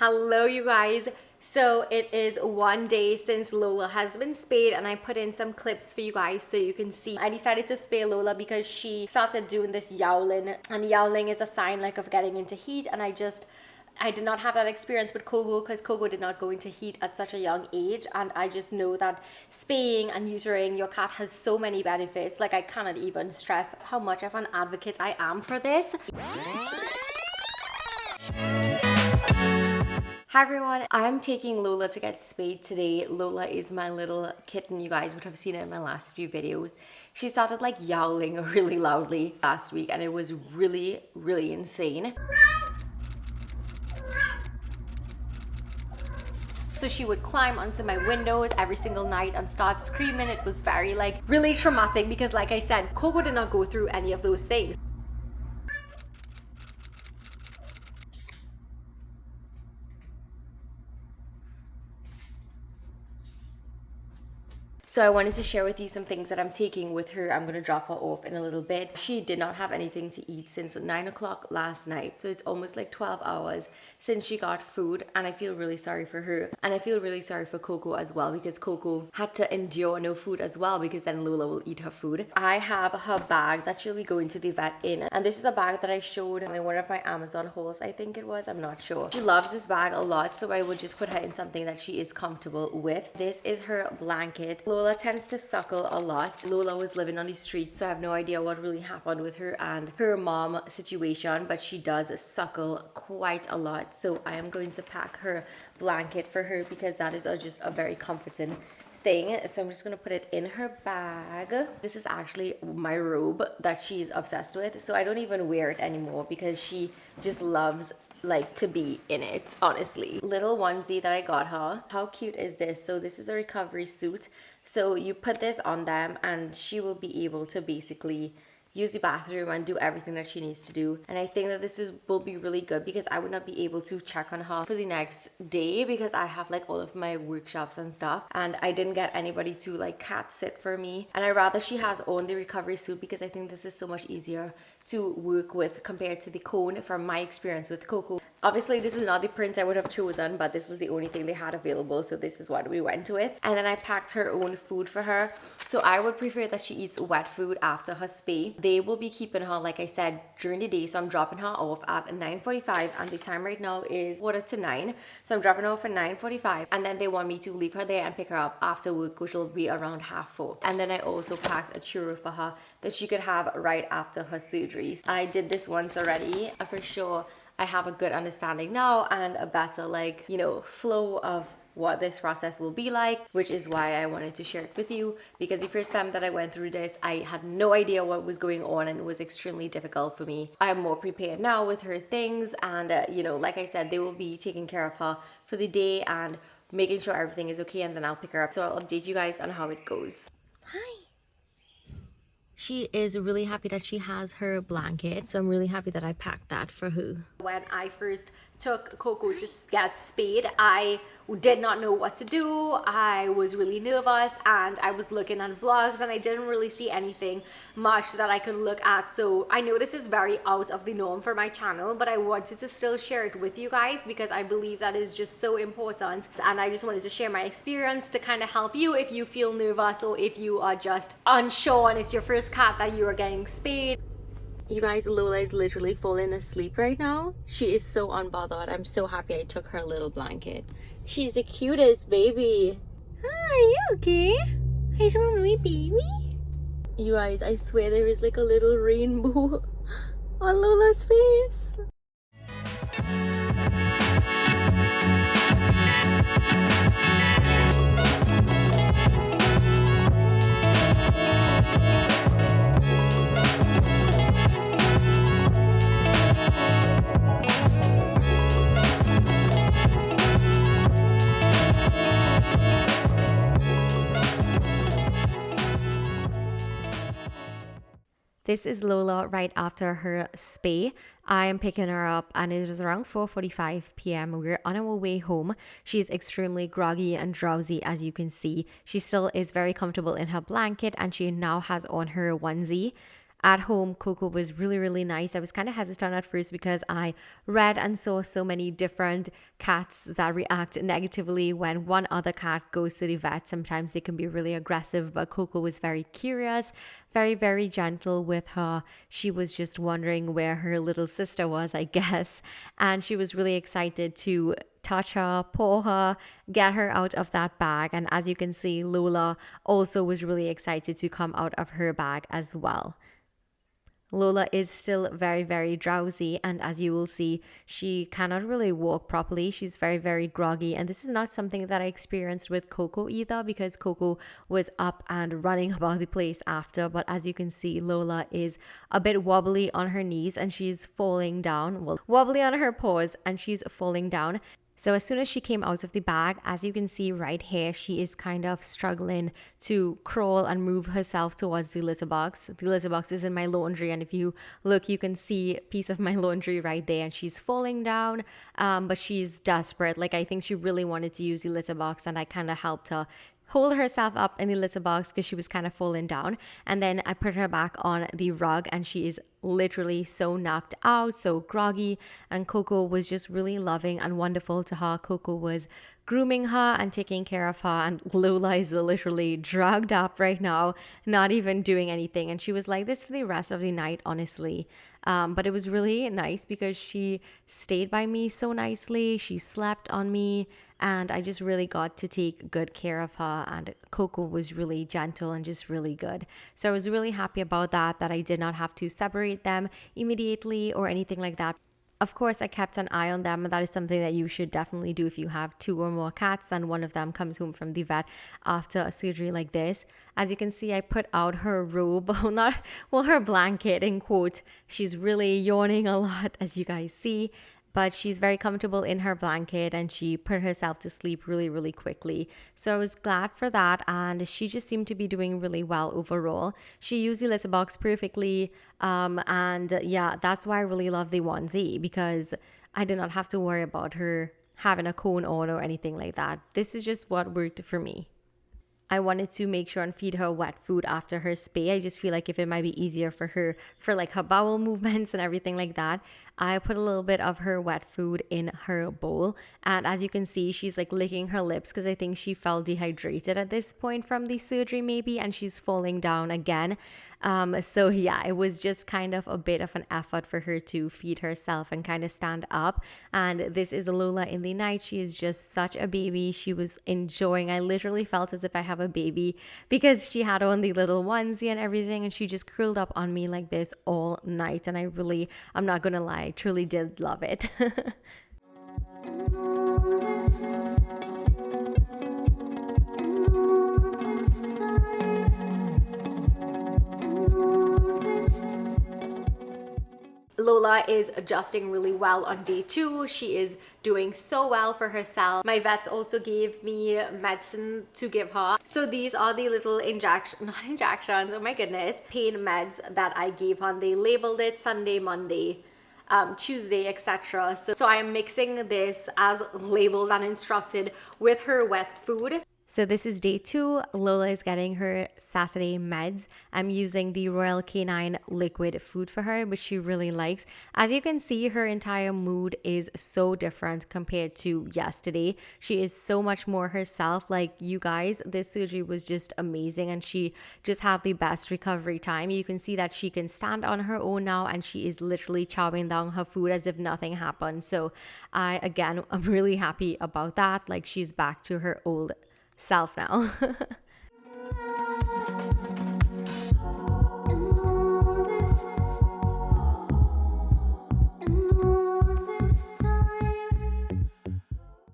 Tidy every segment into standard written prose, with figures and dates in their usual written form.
Hello you guys. So it is one day since Lola has been spayed and I put in some clips for you guys so you can see. I decided to spay Lola because she started doing this yowling, and yowling is a sign like of getting into heat, and I did not have that experience with Coco because Coco did not go into heat at such a young age, and I just know that spaying and neutering your cat has so many benefits. Like, I cannot even stress how much of an advocate I am for this. Hi everyone, I'm taking Lola to get spayed today. Lola is my little kitten. You guys would have seen it in my last few videos. She started like yowling really loudly last week and it was really insane. So she would climb onto my windows every single night and start screaming. It was very really traumatic because, like I said, Coco did not go through any of those things. So I wanted to share with you some things that I'm taking with her. I'm going to drop her off in a little bit. She did not have anything to eat since 9 o'clock last night. So it's almost like 12 hours since she got food, and I feel really sorry for her. And I feel really sorry for Coco as well, because Coco had to endure no food as well, because then Lola will eat her food. I have her bag that she'll be going to the vet in. And this is a bag that I showed in one of my Amazon hauls, I think it was. I'm not sure. She loves this bag a lot, so I would just put her in something that she is comfortable with. This is her blanket. Lola tends to suckle a lot. Lola was living on the streets, so I have no idea what really happened with her and her mom situation, but she does suckle quite a lot. So I am going to pack her blanket for her because that is just a very comforting thing. So I'm just going to put it in her bag. This is actually my robe that she's obsessed with, so I don't even wear it anymore because she just loves to be in it, honestly. Little onesie that I got her. How cute is this? So this is a recovery suit. So you put this on them and she will be able to basically use the bathroom and do everything that she needs to do. And I think that will be really good because I would not be able to check on her for the next day because I have all of my workshops and stuff, and I didn't get anybody to cat sit for me. And I rather she has on the recovery suit because I think this is so much easier to work with compared to the cone from my experience with Coco. Obviously, this is not the print I would have chosen, but this was the only thing they had available, so this is what we went with. And then I packed her own food for her. So I would prefer that she eats wet food after her spay. They will be keeping her, like I said, during the day, so I'm dropping her off at 9:45, and the time right now is 8:45. So I'm dropping her off at 9:45, and then they want me to leave her there and pick her up after work, which will be around 4:30. And then I also packed a churro for her that she could have right after her surgery. I did this once already. For sure, I have a good understanding now and a better flow of what this process will be like, which is why I wanted to share it with you, because the first time that I went through this, I had no idea what was going on and it was extremely difficult for me. I'm more prepared now with her things, and like I said, they will be taking care of her for the day and making sure everything is okay, and then I'll pick her up. So I'll update you guys on how it goes. Hi. She is really happy that she has her blanket, so I'm really happy that I packed that for her. When I first took Coco to get spayed, I did not know what to do. I was really nervous and I was looking at vlogs and I didn't really see anything much that I could look at. So I know this is very out of the norm for my channel, but I wanted to still share it with you guys because I believe that is just so important, and I just wanted to share my experience to kind of help you if you feel nervous or if you are just unsure and it's your first cat that you are getting spayed. You guys, Lola is literally falling asleep right now. She is so unbothered. I'm so happy I took her little blanket. She's the cutest baby. Hi, you okay? Hi, mommy baby. You guys, I swear there is a little rainbow on Lola's face. This is Lola right after her spay. I am picking her up and it is around 4:45 p.m. We're on our way home. She's extremely groggy and drowsy, as you can see. She still is very comfortable in her blanket and she now has on her onesie. At home, Coco was really, really nice. I was kind of hesitant at first because I read and saw so many different cats that react negatively when one other cat goes to the vet. Sometimes they can be really aggressive, but Coco was very curious, very, very gentle with her. She was just wondering where her little sister was, I guess. And she was really excited to touch her, paw her, get her out of that bag. And as you can see, Lola also was really excited to come out of her bag as well. Lola is still very, very drowsy, and as you will see, she cannot really walk properly. She's very, very groggy, and this is not something that I experienced with Coco either, because Coco was up and running about the place after. But as you can see, Lola is a bit wobbly on her knees and she's falling down. Well, wobbly on her paws and she's falling down. So as soon as she came out of the bag, as you can see right here, she is kind of struggling to crawl and move herself towards the litter box. The litter box is in my laundry, and if you look, you can see a piece of my laundry right there, and she's falling down, but she's desperate. Like, I think she really wanted to use the litter box, and I kind of helped her hold herself up in the litter box because she was kind of falling down. And then I put her back on the rug, and she is literally so knocked out, so groggy. And Coco was just really loving and wonderful to her. Coco was grooming her and taking care of her, and Lola is literally drugged up right now, not even doing anything. And she was like this for the rest of the night, honestly. But it was really nice because she stayed by me so nicely. She slept on me, and I just really got to take good care of her. And Coco was really gentle and just really good. So I was really happy about that I did not have to separate them immediately or anything like that. Of course, I kept an eye on them, and that is something that you should definitely do if you have 2 or more cats and one of them comes home from the vet after a surgery like this. As you can see, I put out her robe, her blanket in quote. She's really yawning a lot, as you guys see, but she's very comfortable in her blanket and she put herself to sleep really, really quickly. So I was glad for that, and she just seemed to be doing really well overall. She used the litter box perfectly, and yeah, that's why I really love the onesie, because I did not have to worry about her having a cone on or anything like that. This is just what worked for me. I wanted to make sure and feed her wet food after her spay. I just feel like if it might be easier for her, for like her bowel movements and everything like that, I put a little bit of her wet food in her bowl. And as you can see, she's like licking her lips because I think she felt dehydrated at this point from the surgery maybe, and she's falling down again. So yeah, it was just kind of a bit of an effort for her to feed herself and kind of stand up. And this is Lola in the night. She is just such a baby. She was enjoying. I literally felt as if I have a baby because she had on the little onesie and everything, and she just curled up on me like this all night. And I'm not gonna lie, I truly did love it. Lola is adjusting really well on day 2. She is doing so well for herself. My vets also gave me medicine to give her. So these are the little oh my goodness, pain meds that I gave her. They labeled it Sunday, Monday, Tuesday, etc. So I am mixing this as labeled and instructed with her wet food. So this is day 2. Lola is getting her Saturday meds. I'm using the Royal Canine liquid food for her, which she really likes. As you can see, her entire mood is so different compared to yesterday. She is so much more herself. Like, you guys, this surgery was just amazing, and she just had the best recovery time. You can see that she can stand on her own now, and she is literally chowing down her food as if nothing happened. So I'm really happy about that. Like, she's back to her old self now. You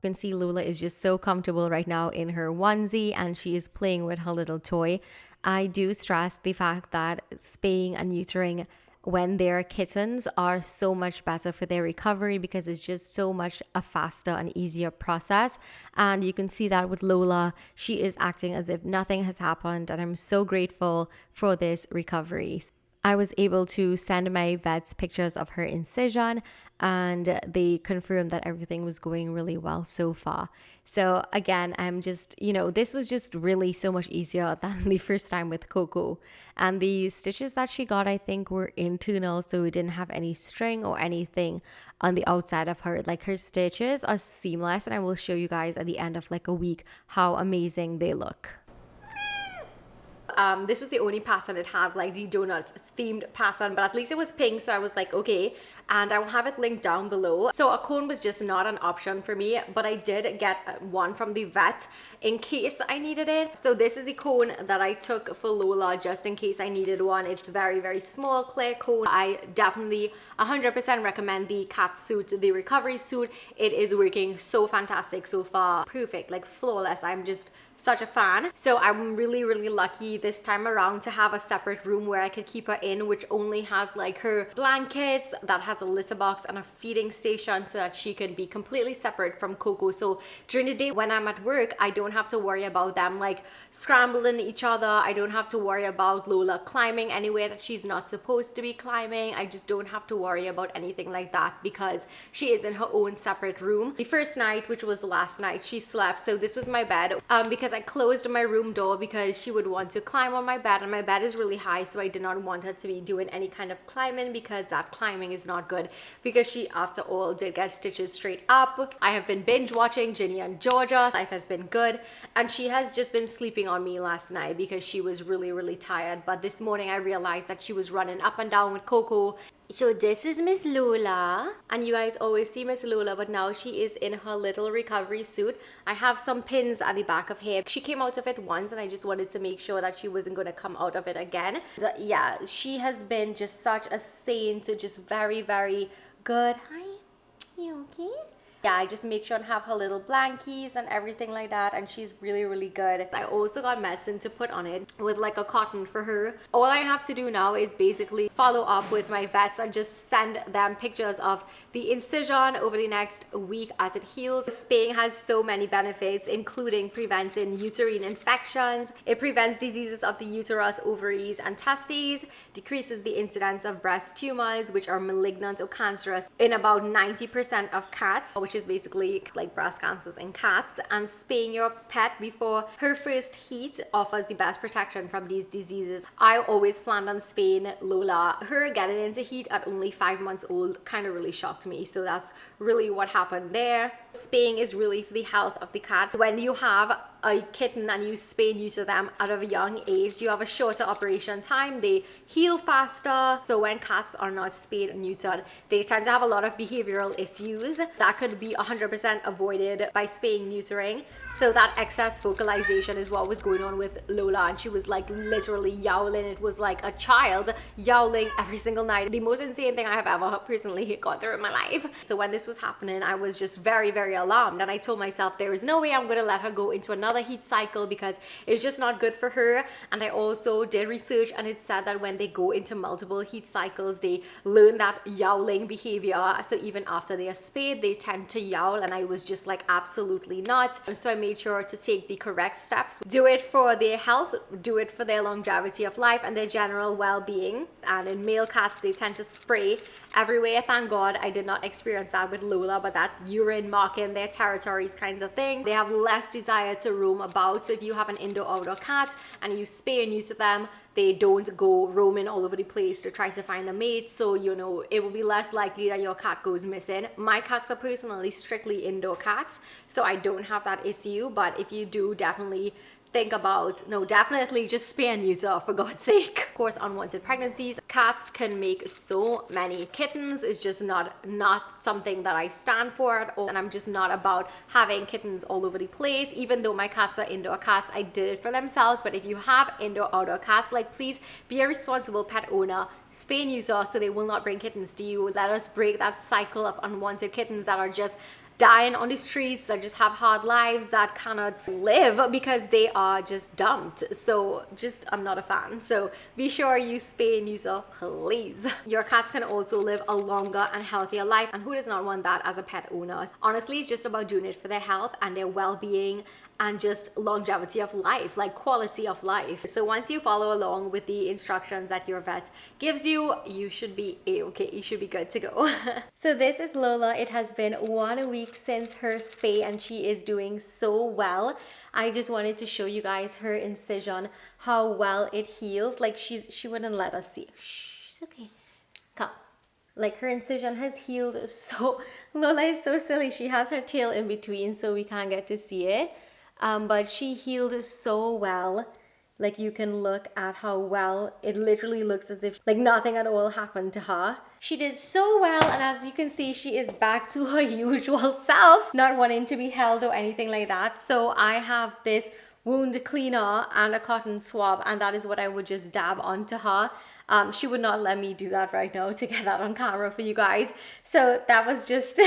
can see Lola is just so comfortable right now in her onesie, and she is playing with her little toy. I do stress the fact that spaying and neutering when they're kittens are so much better for their recovery, because it's just so much a faster and easier process. And you can see that with Lola, she is acting as if nothing has happened, and I'm so grateful for this recovery. I was able to send my vets pictures of her incision, and they confirmed that everything was going really well so far. So again, I'm just, this was just really so much easier than the first time with Coco. And the stitches that she got, I think, were internal, so we didn't have any string or anything on the outside of her. Like, her stitches are seamless, and I will show you guys at the end of like a week how amazing they look. This was the only pattern it had, like the donut themed pattern, but at least it was pink, so I was like, okay. And I will have it linked down below. So a cone was just not an option for me, but I did get one from the vet in case I needed it. So this is the cone that I took for Lola just in case I needed one. It's very, very small, clear cone. I definitely 100% recommend the cat suit, the recovery suit. It is working so fantastic so far. Perfect, like flawless. I'm just such a fan. So I'm really, really lucky this time around to have a separate room where I could keep her in, which only has like her blankets, that has a litter box and a feeding station, so that she can be completely separate from Coco. So during the day when I'm at work, I don't have to worry about them like scrambling each other. I don't have to worry about Lola climbing anywhere that she's not supposed to be climbing. I just don't have to worry about anything like that because she is in her own separate room. The first night, which was the last night, she slept. So this was my bed because I closed my room door because she would want to climb on my bed, and my bed is really high, so I did not want her to be doing any kind of climbing because that climbing is not good, because she after all did get stitches straight up. I have been binge watching Ginny and Georgia. Life has been good, and she has just been sleeping on me last night because she was really, really tired. But this morning I realized that she was running up and down with Coco. So this is Miss Lola, and you guys always see Miss Lola, but now she is in her little recovery suit. I have some pins at the back of here. She came out of it once, and I just wanted to make sure that she wasn't going to come out of it again. But yeah, she has been just such a saint, just very, very good. Hi, you okay? Yeah, I just make sure and have her little blankies and everything like that, and she's really, really good. I also got medicine to put on it with like a cotton for her. All I have to do now is basically follow up with my vets and just send them pictures of the incision over the next week as it heals. Spaying has so many benefits, including preventing uterine infections. It prevents diseases of the uterus, ovaries, and testes, decreases the incidence of breast tumors, which are malignant or cancerous in about 90% of cats, which is basically like breast cancers in cats. And spaying your pet before her first heat offers the best protection from these diseases. I always planned on spaying Lola. Her getting into heat at only 5 months old kind of really shocked me, so that's really what happened there. Spaying is really for the health of the cat. When you have a kitten and you spay neuter them at a young age, you have a shorter operation time, they heal faster. So when cats are not spayed or neutered, they tend to have a lot of behavioral issues that could be 100% avoided by spaying neutering. So that excess vocalization is what was going on with Lola, and she was like literally yowling. It was like a child yowling every single night. The most insane thing I have ever personally gone through in my life. So when this was happening, I was just very, very alarmed, and I told myself there is no way I'm going to let her go into another heat cycle because it's just not good for her. And I also did research, and it said that when they go into multiple heat cycles, they learn that yowling behavior. So even after they are spayed, they tend to yowl, and I was just like, absolutely not. And so I made sure to take the correct steps. Do it for their health, do it for their longevity of life and their general well-being. And in male cats, they tend to spray everywhere. Thank God I did not experience that with Lola, but that urine marking their territories kinds of thing. They have less desire to roam about. So if you have an indoor-outdoor cat and you spay and neuter them, they don't go roaming all over the place to try to find a mate. So, you know, it will be less likely that your cat goes missing. My cats are personally strictly indoor cats, so I don't have that issue. But if you do, definitely think about, no, definitely just spay and neuter, for God's sake. Of course, unwanted pregnancies. Cats can make so many kittens. It's just not something that I stand for at all. And I'm just not about having kittens all over the place. Even though my cats are indoor cats, I did it for themselves. But if you have indoor outdoor cats, like, please be a responsible pet owner. Spay and neuter so they will not bring kittens to you. Let us break that cycle of unwanted kittens that are just dying on the streets, that just have hard lives, that cannot live because they are just dumped. So just, I'm not a fan. So be sure you spay and neuter, please. Your cats can also live a longer and healthier life, and who does not want that as a pet owner? Honestly, it's just about doing it for their health and their well-being and just longevity of life, like quality of life. So once you follow along with the instructions that your vet gives you, you should be a-okay. You should be good to go. So this is Lola. It has been 1 week since her spay and she is doing so well. I just wanted to show you guys her incision, how well it healed. Like she wouldn't let us see. Shh, it's okay. Come. Like her incision has healed so. Lola is so silly. She has her tail in between so we can't get to see it. But she healed so well. Like you can look at how well it literally looks as if like nothing at all happened to her. She did so well, and as you can see, she is back to her usual self, not wanting to be held or anything like that. So I have this wound cleaner and a cotton swab, and that is what I would just dab onto her. She would not let me do that right now to get that on camera for you guys. So that was just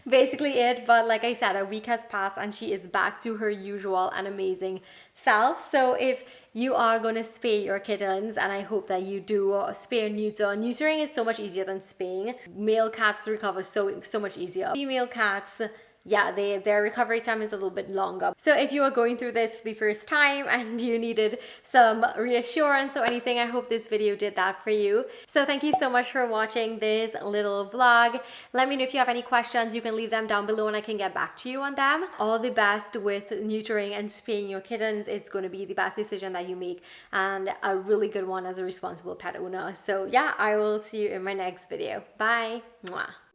basically it. But like I said, a week has passed and she is back to her usual and amazing self. So if you are going to spay your kittens, and I hope that you do, spay or neuter. Neutering is so much easier than spaying. Male cats recover so much easier. Female cats, yeah, their recovery time is a little bit longer. So if you are going through this for the first time and you needed some reassurance or anything, I hope this video did that for you. So thank you so much for watching this little vlog. Let me know if you have any questions. You can leave them down below and I can get back to you on them. All the best with neutering and spaying your kittens. It's going to be the best decision that you make and a really good one as a responsible pet owner. So yeah, I will see you in my next video. Bye. Mwah.